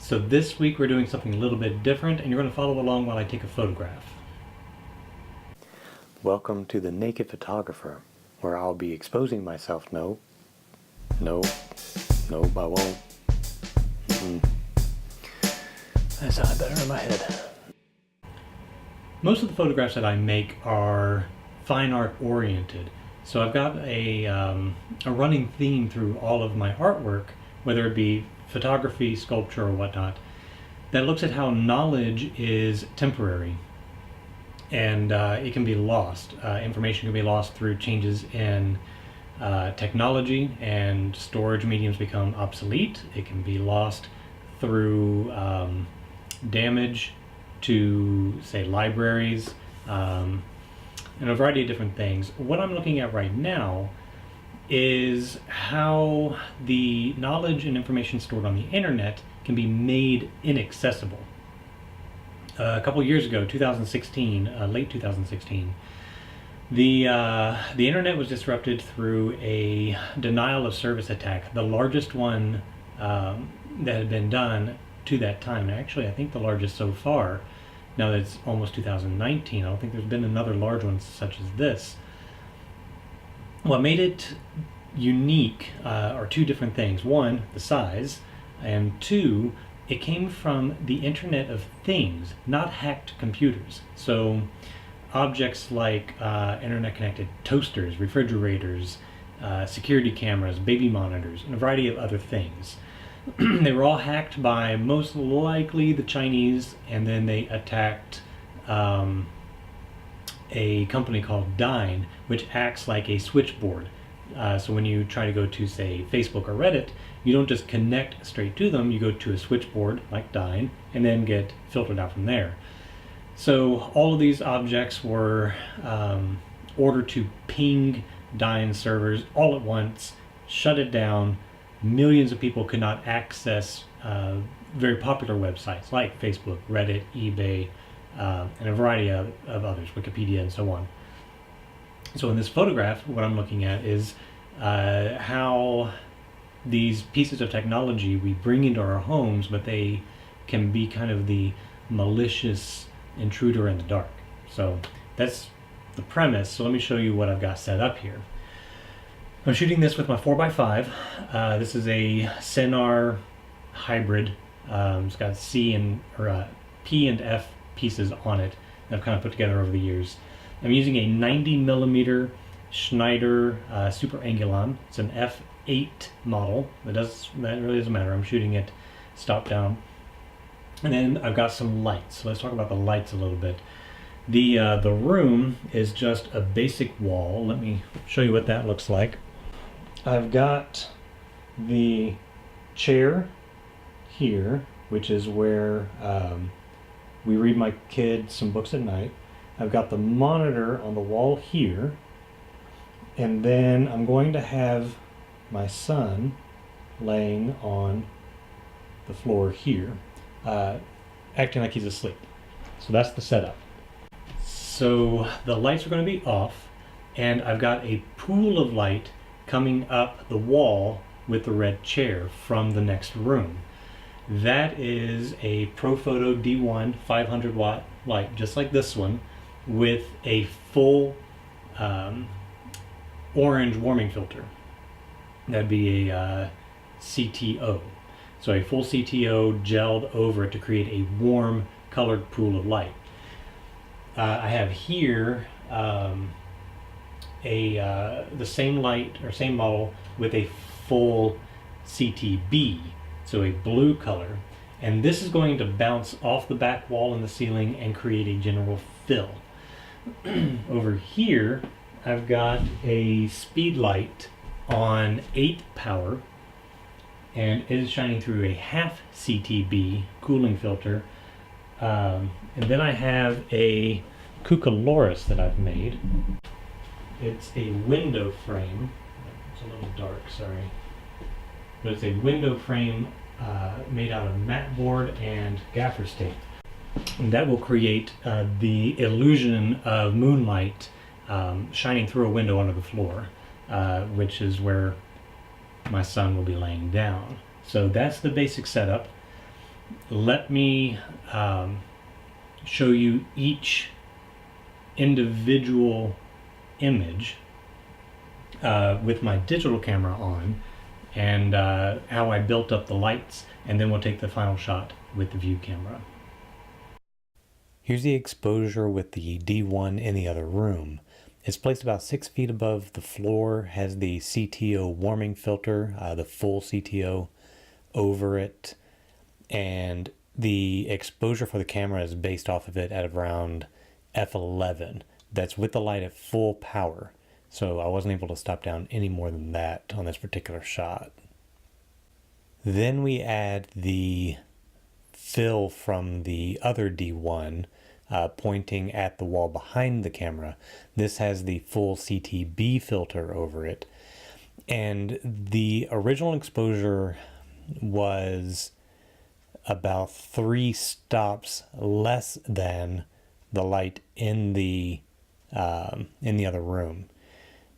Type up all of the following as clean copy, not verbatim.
So this week we're doing something a little bit different, and you're going to follow along while I take a photograph. Welcome to the Naked Photographer, where I'll be exposing myself. No, I won't. That sounded better in my head. Most of the photographs that I make are fine art oriented. So I've got a running theme through all of my artwork, whether it be photography, sculpture, or whatnot, that looks at how knowledge is temporary and it can be lost. Information can be lost through changes in technology, and storage mediums become obsolete. It can be lost through damage to, say, libraries, and a variety of different things. What I'm looking at right now is how the knowledge and information stored on the internet can be made inaccessible. A couple years ago, 2016, late 2016, the internet was disrupted through a denial of service attack, the largest one that had been done to that time. And actually, I think the largest so far. Now that it's almost 2019, I don't think there's been another large one such as this. What made it unique are two different things. One, the size, and two, it came from the Internet of Things, not hacked computers. So objects like internet-connected toasters, refrigerators, security cameras, baby monitors, and a variety of other things. They were all hacked by most likely the Chinese, and then they attacked a company called Dyn, which acts like a switchboard. So when you try to go to, say, Facebook or Reddit, you don't just connect straight to them, you go to a switchboard like Dyn and then get filtered out from there. So all of these objects were ordered to ping Dyn servers all at once, shut it down. Millions of people could not access very popular websites like Facebook, Reddit, eBay, and a variety of others, Wikipedia and so on. So in this photograph, what I'm looking at is how these pieces of technology we bring into our homes, but they can be kind of the malicious intruder in the dark. So that's the premise. So let me show you what I've got set up here. I'm shooting this with my 4x5. This is a Senar hybrid. It's got P and F pieces on it that I've kind of put together over the years. I'm using a 90mm Schneider Super Angulon. It's an f8 model. That really doesn't matter. I'm shooting it stop down. And then I've got some lights. So let's talk about the lights a little bit. The room is just a basic wall. Let me show you what that looks like. I've got the chair here, which is where we read my kids some books at night. I've got the monitor on the wall here, and then I'm going to have my son laying on the floor here, acting like he's asleep. So that's the setup. So the lights are going to be off, and I've got a pool of light coming up the wall with the red chair from the next room. That is a Profoto D1 500 watt light, just like this one, with a full orange warming filter. That'd be a CTO. So a full CTO gelled over it to create a warm colored pool of light. I have here the same light or same model with a full CTB, so a blue color, and this is going to bounce off the back wall in the ceiling and create a general fill. Over here I've got a speed light on 8 power, and it is shining through a half CTB cooling filter, and then I have a Cucaloris that I've made. It's a window frame. It's a little dark, sorry. But it's a window frame made out of mat board and gaffer's tape. And that will create the illusion of moonlight shining through a window under the floor, which is where my son will be laying down. So that's the basic setup. let me show you each individual image with my digital camera on, and how I built up the lights, and then we'll take the final shot with the view camera. Here's the exposure with the D1 in the other room. It's placed about 6 feet above the floor, has the CTO warming filter, the full CTO over it, and the exposure for the camera is based off of it at around f11. That's with the light at full power, so I wasn't able to stop down any more than that on this particular shot. Then we add the fill from the other D1 pointing at the wall behind the camera. This has the full CTB filter over it, and the original exposure was about 3 stops less than the light in the other room.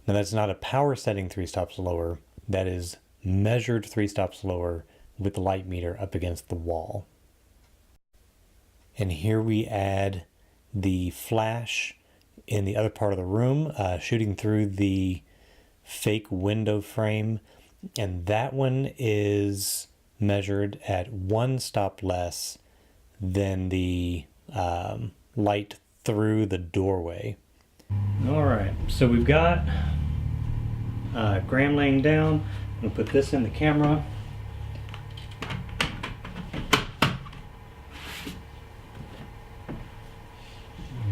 Now that's not a power setting 3 stops lower, that is measured 3 stops lower with the light meter up against the wall. And here we add the flash in the other part of the room, shooting through the fake window frame, and that one is measured at 1 stop less than the light through the doorway. All right, so we've got Graham laying down. I'm gonna put this in the camera.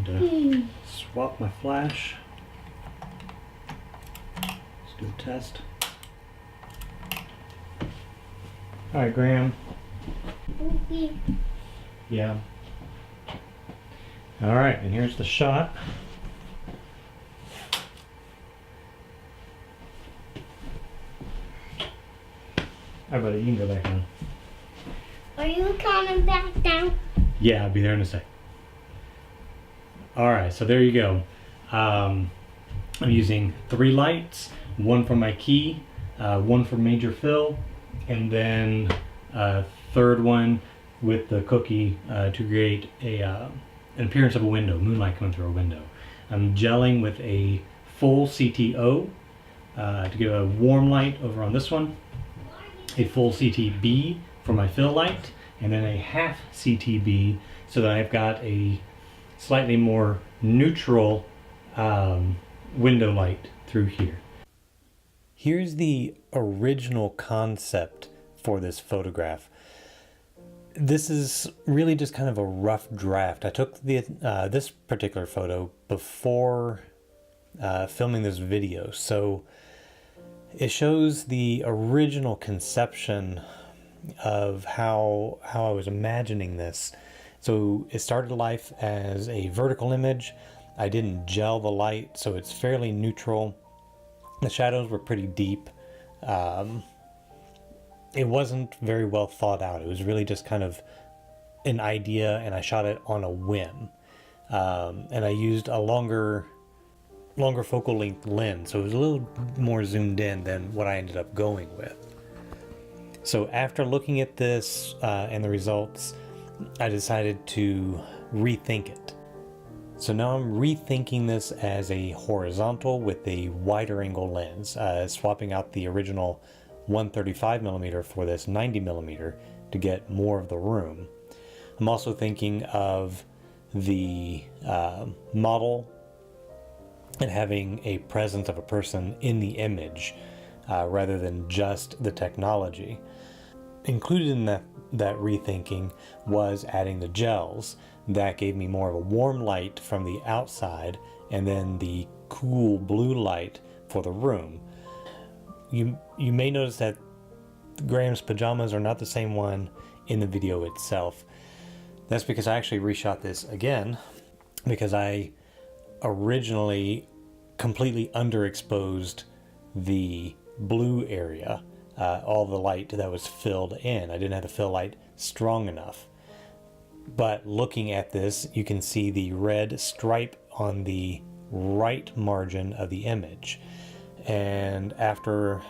And swap my flash. Let's do a test. All right, Graham. Yeah. All right, and here's the shot. All right, buddy, you can go back down. Are you coming back down? Yeah, I'll be there in a sec. All right, so there you go. I'm using 3 lights, 1 for my key, 1 for major fill, and then a third one with the cookie to create an appearance of a window, moonlight coming through a window. I'm gelling with a full CTO to give a warm light over on this one, a full CTB for my fill light, and then a half CTB so that I've got a slightly more neutral window light through here. Here's the original concept for this photograph. This is really just kind of a rough draft. I took this particular photo before filming this video, so it shows the original conception of how I was imagining this. So it started life as a vertical image. I didn't gel the light, so it's fairly neutral. The shadows were pretty deep. It wasn't very well thought out. It was really just kind of an idea, and I shot it on a whim. And I used a longer focal length lens, so it was a little more zoomed in than what I ended up going with. So after looking at this and the results, I decided to rethink it. So now I'm rethinking this as a horizontal with a wider angle lens, swapping out the original 135mm for this 90mm to get more of the room. I'm also thinking of the model and having a presence of a person in the image rather than just the technology. Included in that rethinking was adding the gels. That gave me more of a warm light from the outside and then the cool blue light for the room. You may notice that Graham's pajamas are not the same one in the video itself. That's because I actually reshot this again because I originally completely underexposed the blue area, all the light that was filled in. I didn't have the fill light strong enough. But looking at this, you can see the red stripe on the right margin of the image. And after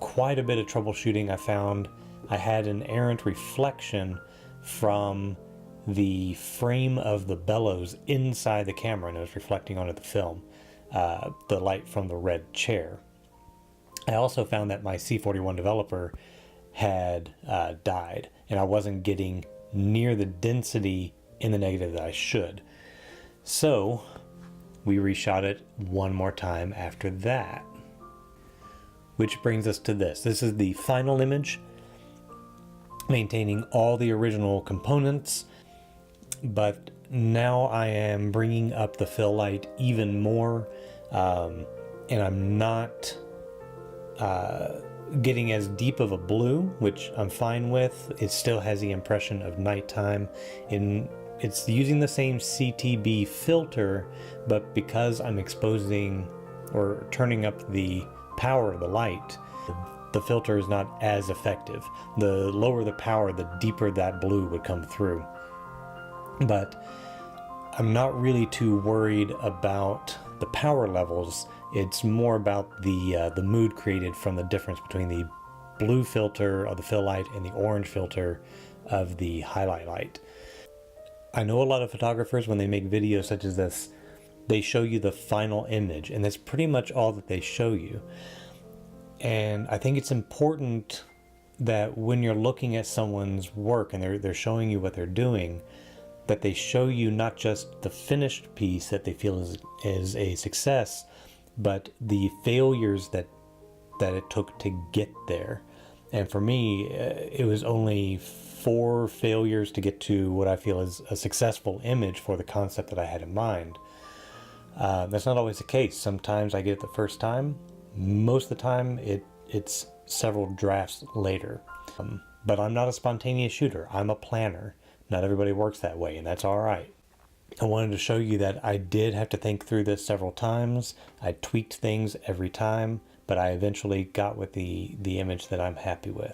quite a bit of troubleshooting, I found I had an errant reflection from the frame of the bellows inside the camera, and it was reflecting onto the film, the light from the red chair. I also found that my C41 developer had died, and I wasn't getting near the density in the negative that I should. So we reshot it one more time after that. Which brings us to this. This is the final image, maintaining all the original components, but now I am bringing up the fill light even more, and I'm not getting as deep of a blue, which I'm fine with. It still has the impression of nighttime. It's using the same CTB filter, but because I'm exposing or turning up the power of the light, the filter is not as effective. The lower the power, the deeper that blue would come through. But I'm not really too worried about the power levels. It's more about the mood created from the difference between the blue filter of the fill light and the orange filter of the highlight light. I know a lot of photographers, when they make videos such as this, they show you the final image, and that's pretty much all that they show you. And I think it's important that when you're looking at someone's work and they're showing you what they're doing, that they show you not just the finished piece that they feel is a success, but the failures that it took to get there. And for me, it was only 4 failures to get to what I feel is a successful image for the concept that I had in mind. That's not always the case. Sometimes I get it the first time. Most of the time, it's several drafts later. But I'm not a spontaneous shooter. I'm a planner. Not everybody works that way, and that's all right. I wanted to show you that I did have to think through this several times. I tweaked things every time, but I eventually got with the image that I'm happy with.